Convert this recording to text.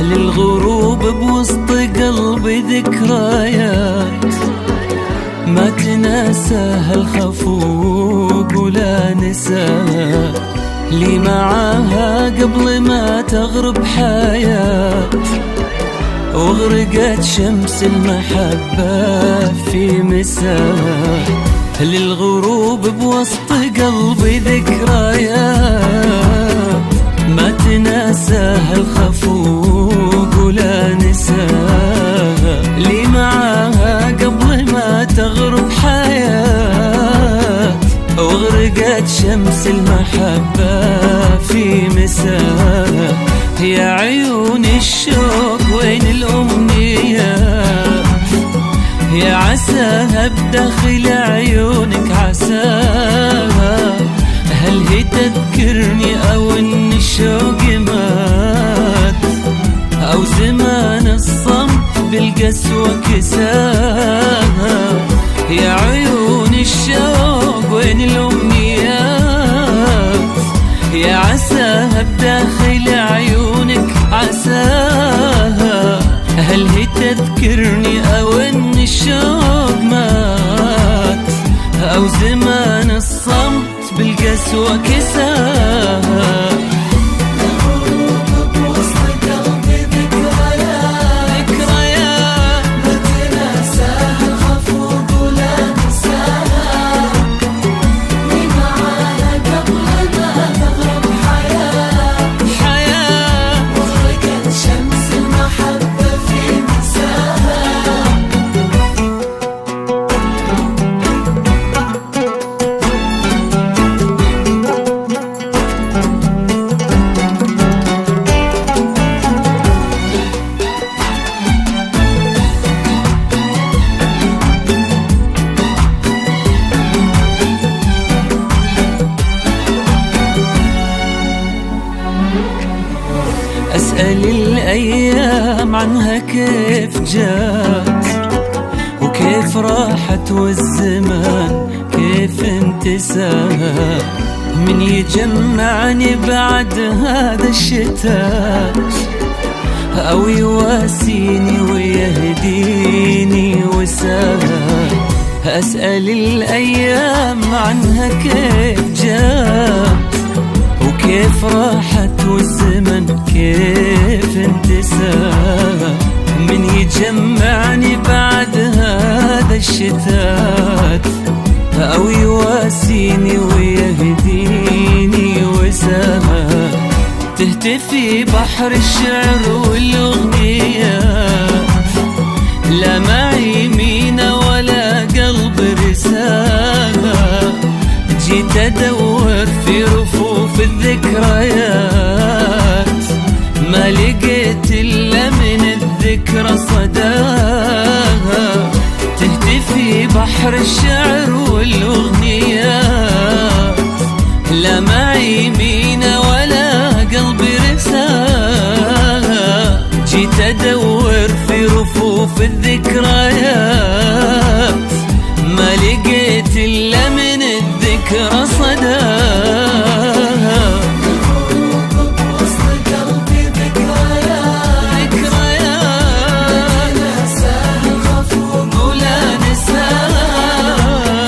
للغروب بوسط قلبي ذكريات ما تناساها الخفوق ولا نساها لي معاها قبل ما تغرب حياة، وغرقت شمس المحبة في مساها. للغروب بوسط قلبي ذكريات ما تناساها الخفوق ولا نساها لي معاها قبل ما تغرب حياة، وغرقت شمس المحبة في مساها. يا عيون الشوق وين الأمنيات، يا عساها بداخل عيونك عساها. هل هي تذكرني أو إن الشوق مات، أو زمان الصمت بالقسوة كساها. يا عيون الشوق وين الأمنيات، يا عساها بداخل عيونك عساها. هل هي تذكرني أو إن الشوق مات، أو زمان الصمت بالقسوة كساها. أسأل الأيام عنها كيف جات وكيف راحت، والزمان كيف انتساها. من يجمعني بعد هذا الشتاء، أو يواسيني ويهديني وساها. أسأل الأيام عنها كيف جات وكيف راحت، والزمن كيف انتساها. من يجمعني بعد هذا الشتات، أو يواسيني ويهديني وساها. تهتفي بحر الشعر والأغنيات، لا معي يمين ولا قلب رساها. جيت أدور في رفوف الذكريات، ما لقيت إلا من الذكرى صداها. تهتفي بحر الشعر والأغنيات، لا معي يمين ولا قلب رساها. جيت أدور في رفوف الذكريات، ما لقيت إلا من الذكرى صداها.